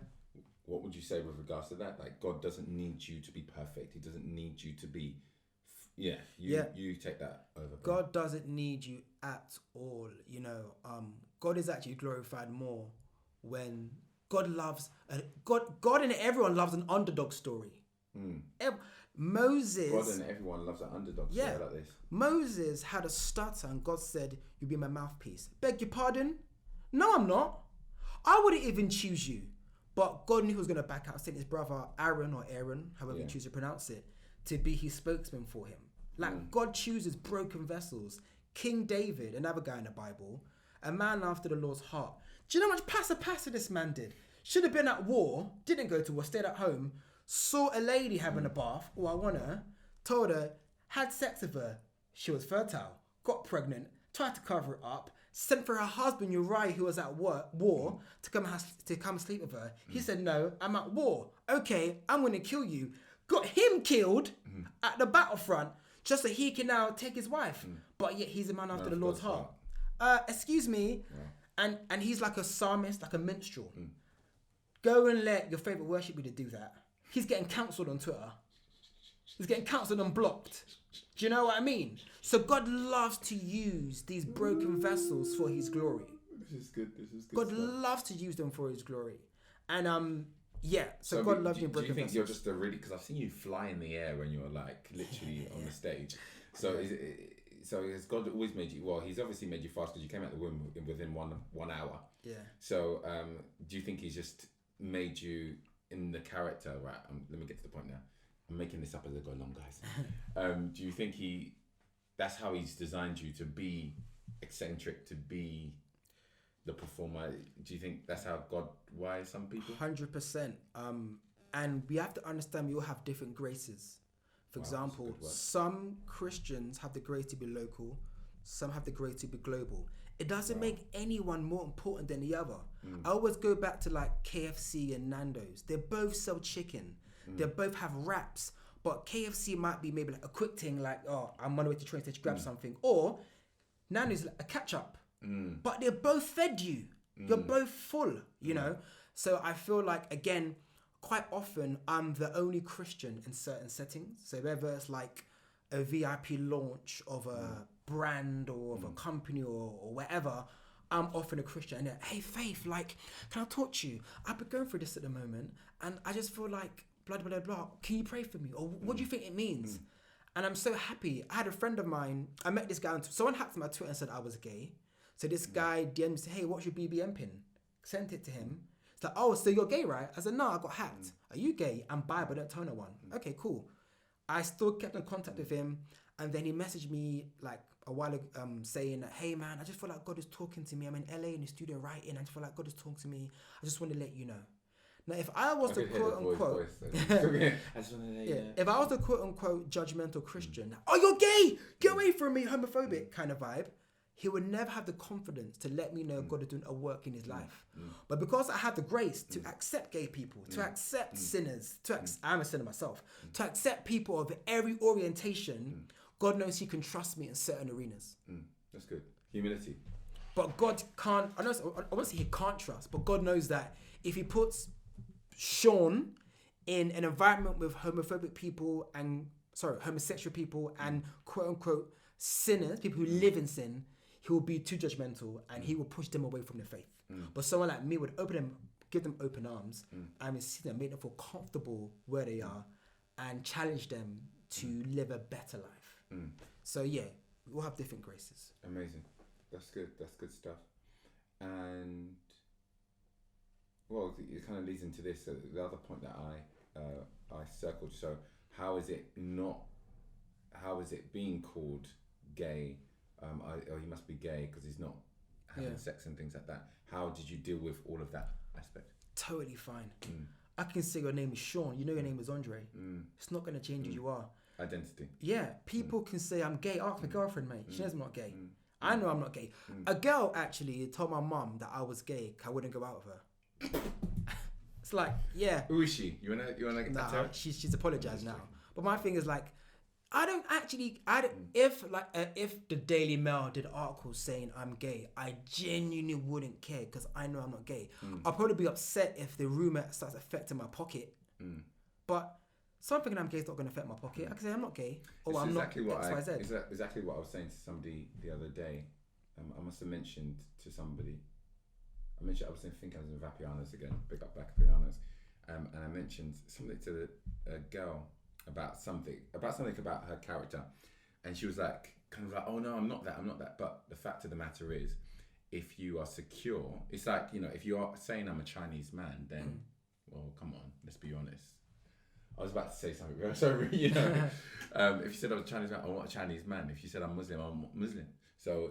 What would you say with regards to that? Like, God doesn't need you to be perfect. He doesn't need you to be... You take that over. God doesn't need you at all. You know, God is actually glorified more when God loves... God and everyone loves an underdog story. Moses... God and everyone loves an underdog story like this. Moses had a stutter and God said, you'll be my mouthpiece. Beg your pardon? No, I'm not. I wouldn't even choose you. But God knew he was going to back out, sent his brother Aaron, however you choose to pronounce it, to be his spokesman for him. Like God chooses broken vessels. King David, another guy in the Bible, a man after the Lord's heart. Do you know how much passer this man did? Should have been at war, didn't go to war, stayed at home, saw a lady having a bath, I want her, told her, had sex with her. She was fertile, got pregnant, tried to cover it up, sent for her husband Uriah, who was at war, to come sleep with her. He said, no, I'm at war. Okay, I'm going to kill you. Got him killed at the battlefront just so he can now take his wife. But yet he's a man after the Lord's heart. Excuse me. Yeah. And he's like a psalmist, like a minstrel. Go and let your favourite worship leader do that. He's getting cancelled on Twitter. He's getting cancelled and blocked. Do you know what I mean? So God loves to use these broken vessels for his glory. This is good. God loves to use them for his glory. And so God loves you in broken vessels. Do you think you're just a really... Because I've seen you fly in the air when you're like literally on the stage. So So has God always made you? Well, He's obviously made you fast because you came out of the womb within 1 hour. Yeah. So do you think He's just made you in the character? Right. Let me get to the point now. I'm making this up as I go along, guys. Do you think that's how He's designed you to be eccentric, to be the performer? Do you think that's how God wires some people? 100%. And we have to understand we all have different graces. For example, some Christians have the grace to be local, some have the grace to be global. It doesn't make anyone more important than the other. I always go back to like KFC and Nando's. They both sell chicken. They both have wraps. But KFC might be maybe like a quick thing, like, oh, I'm on the way to train station to grab something. Or Nando's like a catch-up. But they both fed you. You're both full, you know? So I feel like, again, quite often I'm the only Christian in certain settings. So whether it's like a VIP launch of a brand or of a company or whatever, I'm often a Christian. And they're, hey, Faith, like, can I talk to you? I've been going through this at the moment and I just feel like blah, blah, blah, blah. Can you pray for me? Or what do you think it means? And I'm so happy. I had a friend of mine, I met this guy on someone hacked my Twitter and said I was gay. So this guy DM'd me, said, hey, what's your BBM pin? Sent it to him. It's like, oh, so you're gay, right? I said, no, I got hacked. Are you gay? I'm bi, but don't tell no one. Okay, cool. I still kept in contact with him. And then he messaged me like a while ago saying, hey, man, I just feel like God is talking to me. I'm in LA in the studio writing. I just feel like God is talking to me. I just want to let you know. Now, if I was to quote unquote, if I was a quote unquote judgmental Christian, oh, you're gay, get away from me, homophobic kind of vibe, he would never have the confidence to let me know God is doing a work in his life. But because I have the grace to accept gay people, to accept sinners, I'm a sinner myself, to accept people of every orientation, God knows he can trust me in certain arenas. That's good. Humility. But God can't, I won't say he can't trust, but God knows that if he puts Sean in an environment with homosexual people and quote unquote sinners, people who live in sin, he will be too judgmental and he will push them away from the faith. But someone like me would give them open arms and see them, make them feel comfortable where they are and challenge them to live a better life. So yeah, we'll have different graces. Amazing. That's good. That's good stuff. And well, it kind of leads into this. So the other point that I circled. So how is it being called gay? He must be gay because he's not having sex and things like that. How did you deal with all of that aspect? Totally fine. I can say your name is Sean. You know your name is Andre. It's not going to change who you are. Identity. Yeah, people can say I'm gay. Ask my girlfriend, mate. She knows I'm not gay. I know I'm not gay. A girl actually told my mum that I was gay. I wouldn't go out with her. It's like, yeah. Who is she? You wanna get that out? She's apologized now. But my thing is like, if the Daily Mail did articles saying I'm gay, I genuinely wouldn't care because I know I'm not gay. I'll probably be upset if the rumor starts affecting my pocket. But something I'm gay is not going to affect my pocket. I can say I'm not gay or I'm exactly not X, Y, Z. Exactly what I was saying to somebody the other day. I must have mentioned to somebody. I was in Vapianos again. Big up Vapianos. And I mentioned something to a girl about something about her character, and she was like, kind of like, oh no, I'm not that. But the fact of the matter is, if you are secure, it's like, you know, if you are saying I'm a Chinese man, then well, come on, let's be honest. I was about to say something, sorry, you know. If you said I'm a Chinese man, I'm not a Chinese man. If you said I'm Muslim, I'm Muslim. So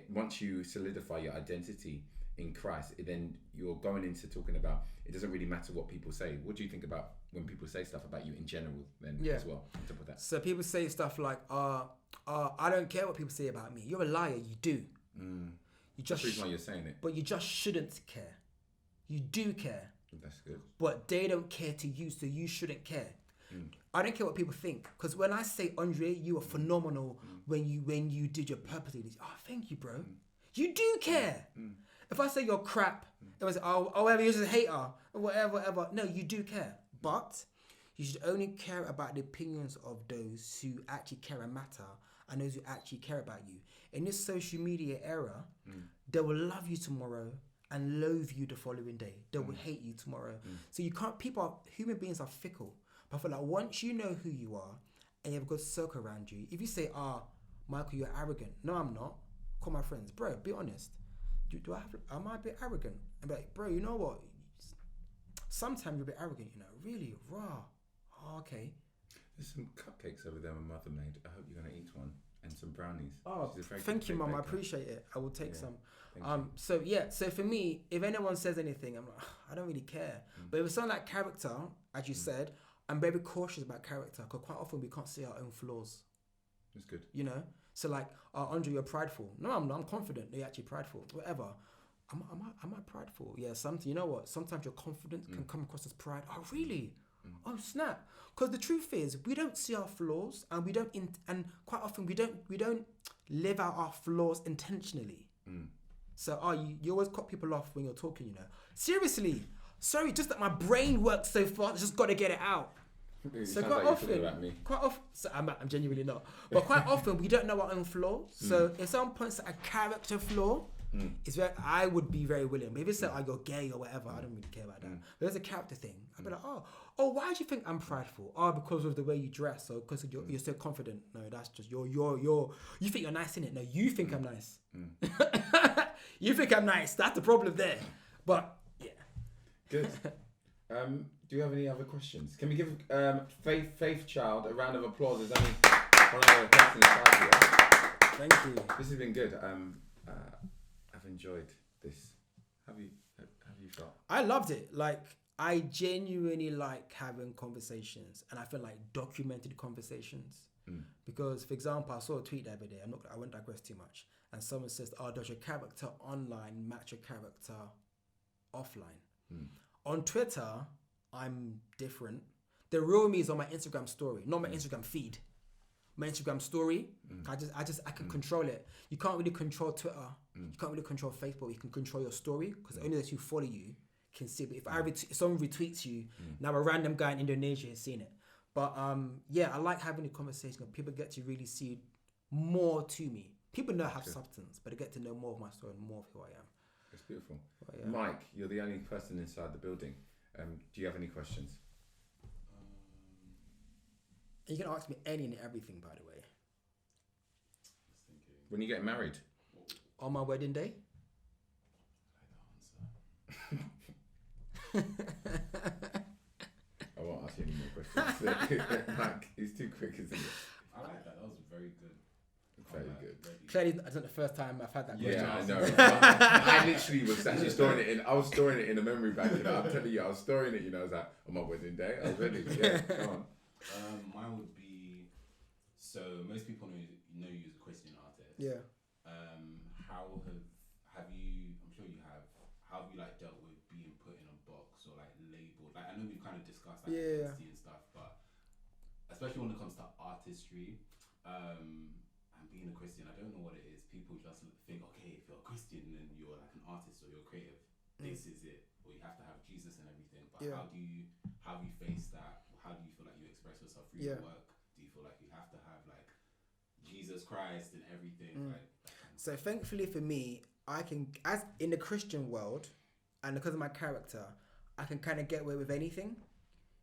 once you solidify your identity in Christ, then you're going into talking about, it doesn't really matter what people say. What do you think about when people say stuff about you in general then as well, on top of that? So people say stuff like, I don't care what people say about me. You're a liar, you do. You just, that's the reason why you're saying it. But you just shouldn't care. You do care. That's good. But they don't care to you, so you shouldn't care. I don't care what people think, because when I say, Andre, you are phenomenal when you did your purpose. Oh, thank you, bro. You do care. If I say you're crap, it was whatever, you're just a hater or whatever. No, you do care, but you should only care about the opinions of those who actually care and matter, and those who actually care about you. In this social media era, they will love you tomorrow and loathe you the following day. They will hate you tomorrow. So you can't. Human beings are fickle. But I feel like once you know who you are and you have a good circle around you, if you say, Michael, you're arrogant. No, I'm not. Call my friends, bro. Be honest. Am I a bit arrogant? I'm like, bro, you know what? Sometimes you're a bit arrogant, you know. Really, raw. Oh, okay. There's some cupcakes over there my mother made. I hope you're gonna eat one, and some brownies. Oh, thank you, Mum. I appreciate it. I will take some. So for me, if anyone says anything, I'm like, I don't really care. But if it's something like character, as you said, I'm very cautious about character because quite often we can't see our own flaws. That's good. You know, so like, Andre, you're prideful. No, I'm not. I'm confident. You're actually prideful. Whatever. Am I prideful? Yeah. You know what? Sometimes your confidence can come across as pride. Oh, really? Oh, snap. Because the truth is, we don't see our flaws, and we don't. And quite often, we don't live out our flaws intentionally. So, you always cut people off when you're talking. You know, seriously. Sorry, just that my brain works so fast. I just got to get it out. So quite often, so I'm genuinely not. But quite often, we don't know our own flaws. So if someone points at a character flaw, I would be very willing. But if it's like, you're gay or whatever, I don't really care about that. But there's a character thing. I'd be like, oh, why do you think I'm prideful? Oh, because of the way you dress, or because you're so confident. No, that's just you think you're nice, innit? No, you think I'm nice. You think I'm nice. That's the problem there. But yeah. Good. Do you have any other questions? Can we give Faith Child a round of applause? There's only one other person inside here. Thank you. This has been good. I've enjoyed this. Have you felt? I loved it. Like, I genuinely like having conversations, and I feel like documented conversations. Because, for example, I saw a tweet the other day. I won't digress too much. And someone says, does your character online match your character offline? On Twitter, I'm different. The real me is on my Instagram story, not my Instagram feed. My Instagram story, I can control it. You can't really control Twitter. You can't really control Facebook. You can control your story because only those who follow you can see. But if someone retweets you, now a random guy in Indonesia has seen it. But I like having a conversation where people get to really see more to me. People know I have substance, but they get to know more of my story and more of who I am. It's beautiful. Mike, you're the only person inside the building. Do you have any questions? You can ask me any and everything, by the way. When are you getting married? On my wedding day. I won't ask you any more questions. Mike, he's too quick, isn't he? I like that. That was very good. Very good. Clearly, it's not the first time I've had that question. Yeah, I know. I literally was actually storing it in. I was storing it in a memory bank. You know, I'm telling you, I was storing it. You know, I was like, on my wedding day, I was ready. Yeah, come on. Mine would be. So most people know you as a Christian artist. Yeah. How have you? I'm sure you have. How have you like dealt with being put in a box or like labeled? Like I know we've kind of discussed like identity and stuff, but especially when it comes to artistry. And being a Christian, I don't know what it is. People just think, okay, if you're a Christian, then you're like an artist or you're creative. This is it. Or you have to have Jesus and everything. But how do you face that? How do you feel like you express yourself through your work? Do you feel like you have to have like Jesus Christ and everything? So thankfully for me, I can, as in the Christian world, and because of my character, I can kind of get away with anything.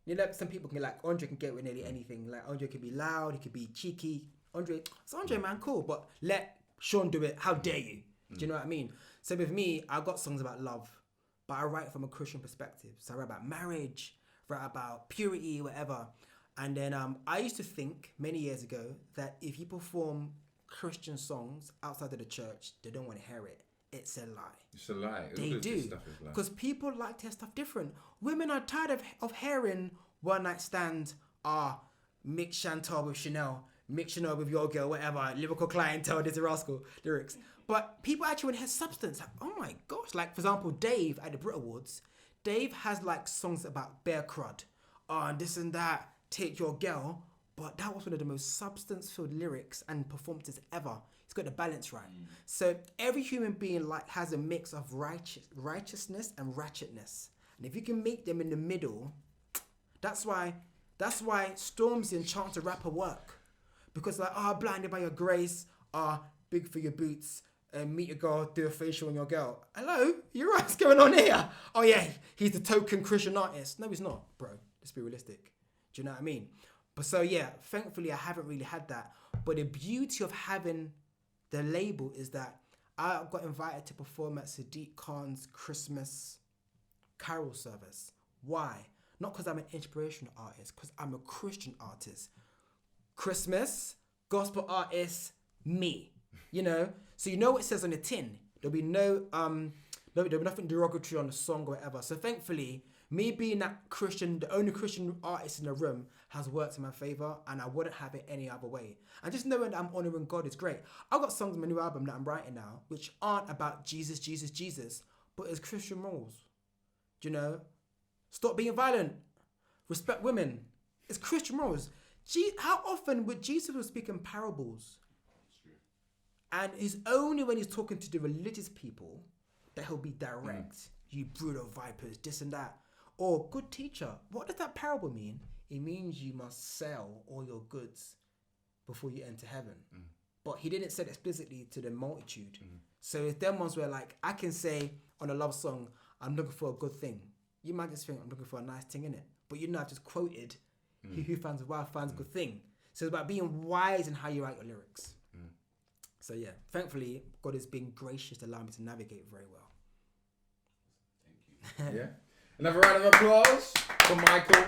You know, some people can like Andre can get with nearly anything. Like Andre can be loud, he could be cheeky. It's Andre, man, cool. But let Sean do it. How dare you? Do you know what I mean? So with me, I've got songs about love, but I write from a Christian perspective. So I write about marriage, write about purity, whatever. And then I used to think many years ago that if you perform Christian songs outside of the church, they don't want to hear it. It's a lie. It's a lie. They do. Because people like to hear stuff different. Women are tired of hearing one night stand, mix Chantal with Chanel, mix Chanel with your girl, whatever, lyrical clientele, this rascal lyrics. But people actually want to hear substance. Like, oh my gosh. Like, for example, Dave at the Brit Awards, Dave has like songs about bear crud, and this and that, take your girl. But that was one of the most substance-filled lyrics and performances ever. It's got the balance right. So every human being like has a mix of righteousness and ratchetness. And if you can meet them in the middle, that's why Stormzy and Chance the Rapper work. Because like, blinded by your grace, big for your boots, meet your girl, do a facial on your girl. Hello? You're right, what's going on here? Oh yeah, he's the token Christian artist. No, he's not, bro. Let's be realistic. Do you know what I mean? But so yeah, thankfully I haven't really had that. But the beauty of having the label is that I got invited to perform at Sadiq Khan's Christmas carol service. Why? Not because I'm an inspirational artist, because I'm a Christian artist. Christmas, gospel artist, me. You know? So you know what it says on the tin. There'll be there'll be nothing derogatory on the song or whatever. So thankfully, me being that Christian, the only Christian artist in the room, has worked in my favor, and I wouldn't have it any other way. And just knowing that I'm honoring God is great. I've got songs in my new album that I'm writing now, which aren't about Jesus, Jesus, Jesus, but it's Christian morals. Do you know? Stop being violent. Respect women. It's Christian morals. How often would Jesus was speaking parables? And it's only when he's talking to the religious people that he'll be direct. You brood of vipers, this and that. Or, good teacher, what does that parable mean? It means you must sell all your goods before you enter heaven. But he didn't say it explicitly to the multitude. So it's them ones where, like, I can say on a love song, I'm looking for a good thing. You might just think I'm looking for a nice thing in it. But you know, I just quoted, he who finds a wife finds a good thing. So it's about being wise in how you write your lyrics. So yeah, thankfully, God has been gracious to allow me to navigate very well. Thank you. Yeah. Another round of applause for Michael.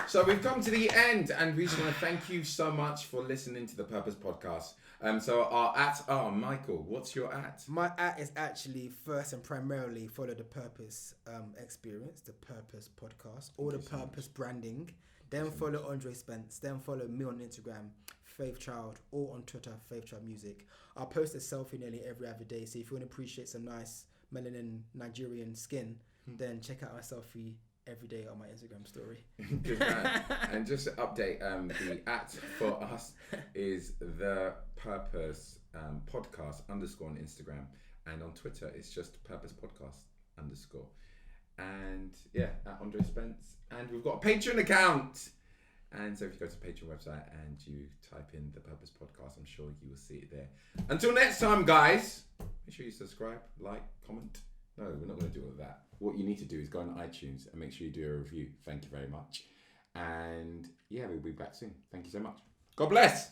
So we've come to the end, and we just want to thank you so much for listening to the Purpose Podcast. So our Michael, what's your at? My at is actually first and primarily follow the Purpose experience, the Purpose Podcast, all the Purpose branding. Then follow Andre Spence. Then follow me on Instagram, Faith Child, or on Twitter, Faith Child Music. I post a selfie nearly every other day. So if you want to appreciate some nice melanin Nigerian skin, then check out my selfie every day on my Instagram story. Good man. And just to update, the at for us is the Purpose Podcast _ on Instagram, and on Twitter it's just Purpose Podcast _. And yeah, at Andre Spence. And we've got a Patreon account. And so if you go to the Patreon website and you type in the Purpose Podcast, I'm sure you will see it there. Until next time, guys, make sure you subscribe, like, comment. No, we're not going to do all of that. What you need to do is go on iTunes and make sure you do a review. Thank you very much. And yeah, we'll be back soon. Thank you so much. God bless.